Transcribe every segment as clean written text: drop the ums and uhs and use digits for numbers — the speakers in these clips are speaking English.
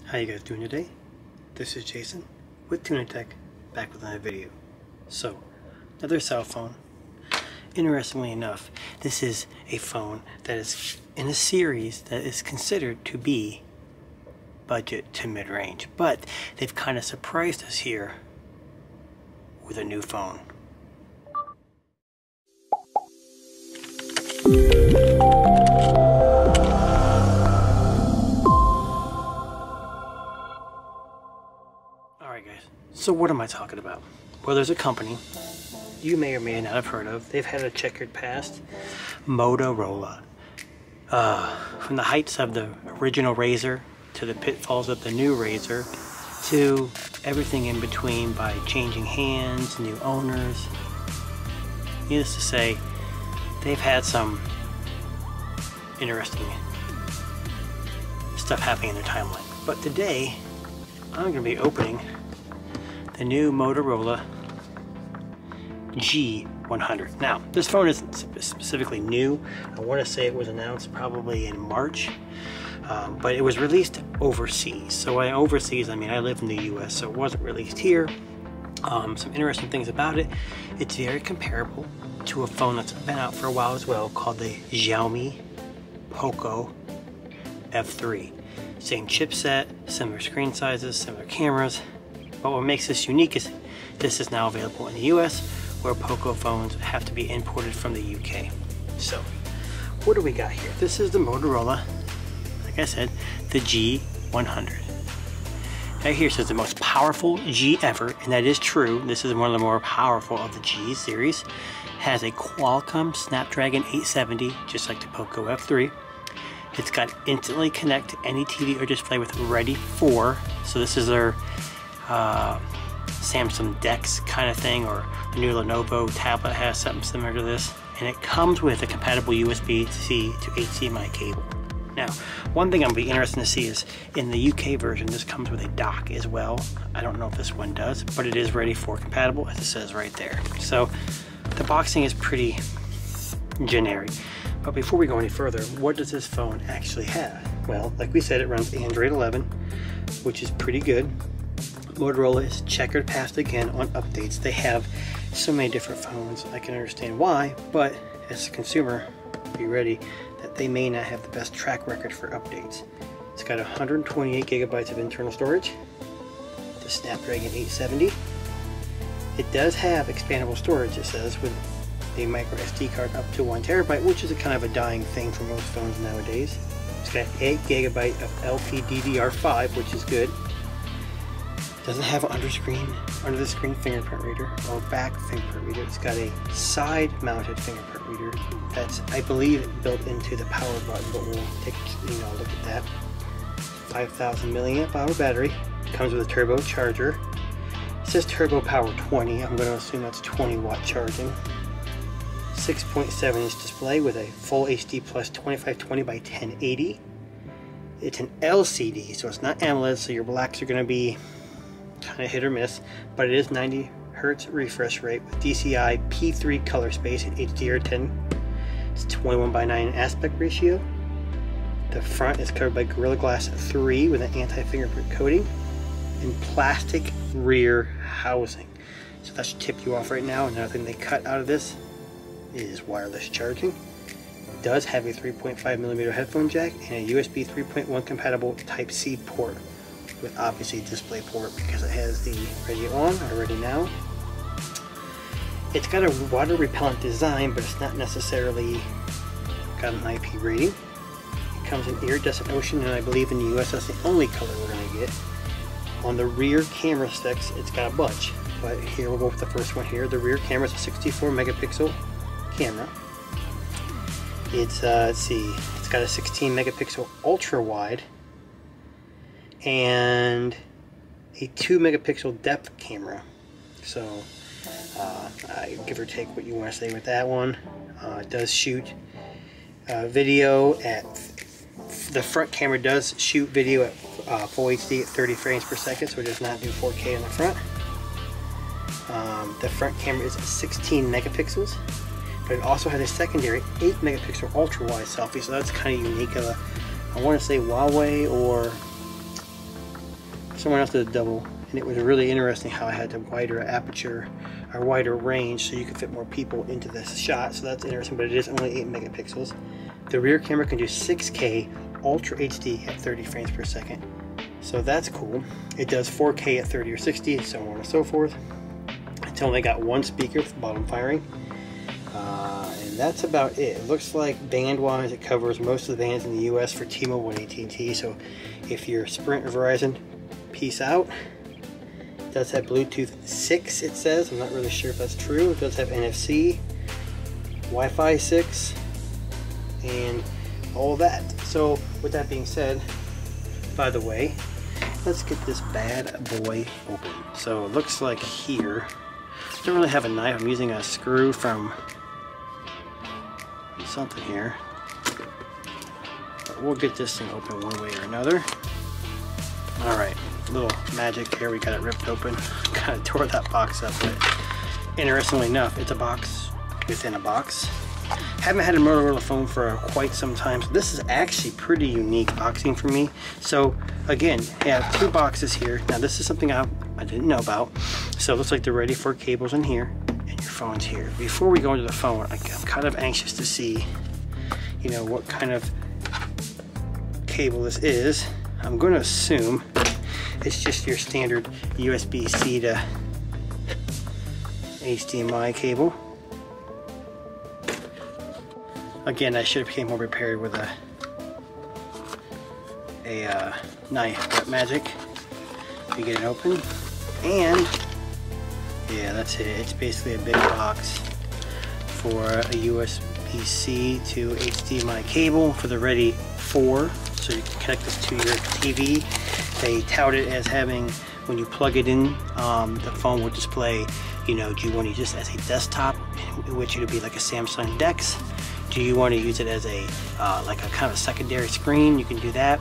How you guys doing today? This is Jason with TunaTech, back with another video. So, another cell phone. Interestingly enough, this is a phone that is in a series that is considered to be budget to mid-range, but they've kind of surprised us here with a new phone. Alright guys, so what am I talking about? Well, there's a company you may or may not have heard of. They've had a checkered past. Motorola. From the heights of the original Razr to the pitfalls of the new Razr to everything in between by changing hands, new owners. Needless to say, they've had some interesting stuff happening in their timeline. But today, I'm going to be opening the new Motorola G100. Now, this phone isn't specifically new. I want to say it was announced probably in March, but it was released overseas. So by overseas, I mean I live in the US, so it wasn't released here. Some interesting things about it. It's very comparable to a phone that's been out for a while as well, called the Xiaomi Poco F3. Same chipset, similar screen sizes, similar cameras. But what makes this unique is this is now available in the US, where Poco phones have to be imported from the UK. So, what do we got here? This is the Motorola, like I said, the G100. Right here says the most powerful G ever, and that is true. This is one of the more powerful of the G series. Has a Qualcomm Snapdragon 870, just like the Poco F3. It's got instantly connect to any TV or display with Ready For. So this is their Samsung Dex kind of thing, or the new Lenovo tablet has something similar to this. And it comes with a compatible USB-C to HDMI cable. Now, one thing I'm going to be interested to see is in the UK version, this comes with a dock as well. I don't know if this one does, but it is Ready For compatible, as it says right there. So the boxing is pretty generic. But before we go any further, what does this phone actually have? Well, like we said, it runs Android 11, which is pretty good. Motorola is checkered past again on updates. They have so many different phones. I can understand why, but as a consumer, be ready that they may not have the best track record for updates. It's got 128 gigabytes of internal storage, the Snapdragon 870. It does have expandable storage, it says, with a micro SD card up to 1 terabyte, which is a kind of a dying thing for most phones nowadays. It's got 8 gigabyte of LPDDR5, which is good. Doesn't have an under the screen fingerprint reader or back fingerprint reader. It's got a side mounted fingerprint reader that's, I believe, built into the power button, but we'll take a look at that. 5,000 milliamp hour battery. Comes with a turbo charger. It says turbo power 20. I'm going to assume that's 20 watt charging. 6.7 inch display with a full HD plus 2520 by 1080. It's an LCD, so it's not AMOLED, so your blacks are going to be kind of hit or miss, but it is 90 Hertz refresh rate with DCI P3 color space at HDR10. It's 21:9 aspect ratio. The front is covered by Gorilla Glass 3 with an anti-fingerprint coating and plastic rear housing. So that should tip you off right now. Another thing they cut out of this is wireless charging. It does have a 3.5mm headphone jack and a USB 3.1 compatible Type-C port, with obviously display port because it has the ready on or ready now. It's got a water repellent design, but it's not necessarily got an IP rating. It comes in iridescent ocean, and I believe in the US that's the only color we're going to get. On the rear camera sticks, it's got a bunch, but here we'll go with the first one here. The rear camera is a 64 megapixel camera. It's let's see, it's got a 16 megapixel ultra wide and a 2 megapixel depth camera. So give or take what you want to say with that one. It does shoot video at, the front camera does shoot video at full HD at 30 frames per second, so it does not do 4K on the front. The front camera is 16 megapixels, but it also has a secondary 8 megapixel ultra wide selfie, so that's kind of unique. I want to say Huawei or someone else did a double, and it was really interesting how I had a wider aperture or wider range so you could fit more people into this shot. So that's interesting, but it is only 8 megapixels. The rear camera can do 6K Ultra HD at 30 frames per second. So that's cool. It does 4K at 30 or 60, so on and so forth. It's only got one speaker with bottom firing. And that's about it. It looks like band-wise it covers most of the bands in the US for T-Mobile and AT&T. So if you're Sprint or Verizon, peace out. It does have Bluetooth 6, it says. I'm not really sure if that's true. It does have NFC, Wi-Fi 6, and all that. So with that being said, by the way, let's get this bad boy open. So it looks like here, I don't really have a knife. I'm using a screw from something here. But we'll get this thing open one way or another. Alright, little magic here. We got it ripped open. Kind of tore that box up, but interestingly enough, it's a box within a box. Haven't had a Motorola phone for quite some time, so this is actually pretty unique boxing for me. So again, I have 2 boxes here. Now this is something I didn't know about. So it looks like they're ready for cables in here and your phone's here. Before we go into the phone, I'm kind of anxious to see, you know, what kind of cable this is. I'm going to assume it's just your standard USB-C to HDMI cable. Again, I should have become more prepared with a knife, but magic. You get it open, and yeah, that's it. It's basically a big box for a USB-C to HDMI cable for the Ready 4, so you can connect this to your TV. They tout it as having, when you plug it in, the phone will display, you know, do you want to use this as a desktop, which would be like a Samsung DeX? Do you want to use it as a like a kind of secondary screen? You can do that.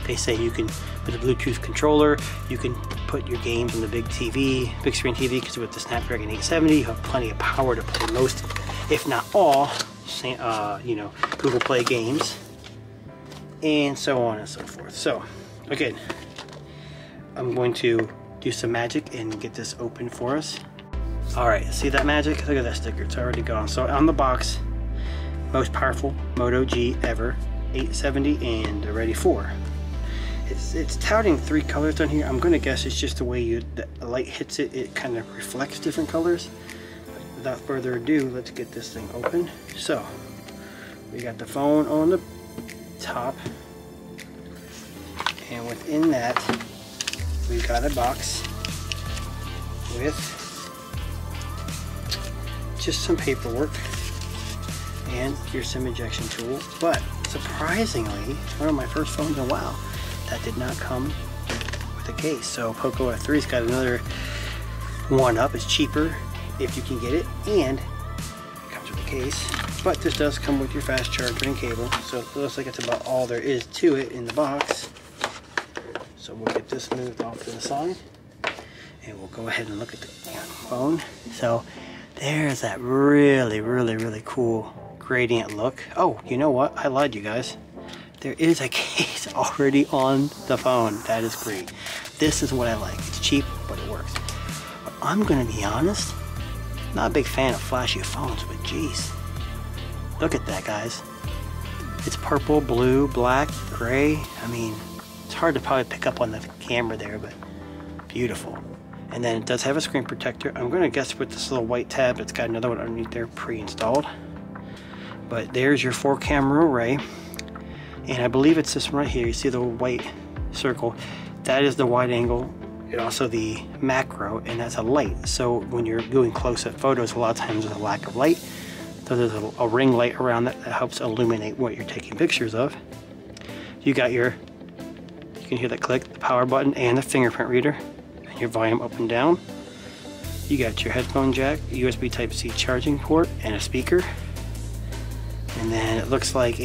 They say you can, with a Bluetooth controller, you can put your games on the big TV, big screen TV, because with the Snapdragon 870, you have plenty of power to play most, if not all, you know, Google Play games, and so on and so forth. So, again, I'm going to do some magic and get this open for us. Alright, see that magic? Look at that sticker, it's already gone. So on the box, most powerful Moto G ever, 870 and the Ready 4. It's touting 3 colors down here. I'm gonna guess it's just the way the light hits it, it kind of reflects different colors. But without further ado, let's get this thing open. So, we got the phone on the top, and within that, we've got a box with just some paperwork and your SIM ejection tool. But surprisingly, one of my first phones in a while that did not come with a case. So Poco F3's got another one up. It's cheaper if you can get it, and it comes with a case. But this does come with your fast charger and cable, so it looks like it's about all there is to it in the box. So we'll get this moved off to the side, and we'll go ahead and look at the phone. So there's that really cool gradient look. Oh, you know what? I lied to you guys. There is a case already on the phone. That is great. This is what I like. It's cheap, but it works. But I'm gonna be honest, not a big fan of flashy phones, but geez, look at that, guys. It's purple, blue, black, gray. I mean, it's hard to probably pick up on the camera there, but beautiful. And then it does have a screen protector. I'm gonna guess with this little white tab, it's got another one underneath there pre-installed. But there's your 4-camera array. And I believe it's this one right here. You see the white circle? That is the wide angle, and also the macro, and that's a light. So when you're doing close-up photos, a lot of times there's a lack of light. So there's a ring light around that helps illuminate what you're taking pictures of. You got your, you can hear that click, the power button, and the fingerprint reader, and your volume up and down. You got your headphone jack, USB Type-C charging port, and a speaker. And then it looks like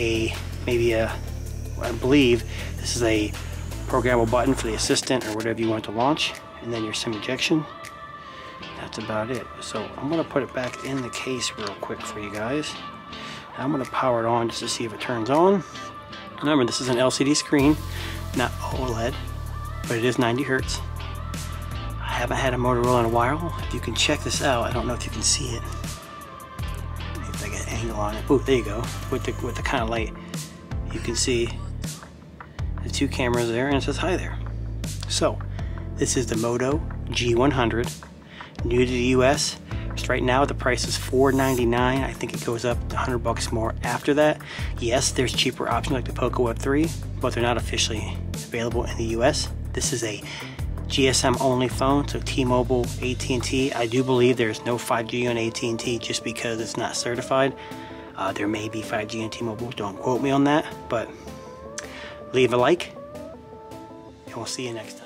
maybe I believe this is a programmable button for the assistant or whatever you want to launch, and then your SIM ejection. That's about it. So I'm going to put it back in the case real quick for you guys. I'm going to power it on just to see if it turns on. Remember, this is an LCD screen, not OLED. but it is 90 Hertz. I haven't had a Motorola in a while. If you can check this out, I don't know if you can see it. Maybe if I get an angle on it. Oh, there you go. With the kind of light, you can see the two cameras there, and it says hi there. So, this is the Moto G100, new to the US. Just right now the price is $499. I think it goes up $100 more after that. Yes, there's cheaper options like the Poco F3, but they're not officially available in the US. This is a GSM only phone, so T-Mobile, AT&T. I do believe there's no 5G on AT&T just because it's not certified. There may be 5G on T-Mobile, don't quote me on that, but leave a like, and we'll see you next time.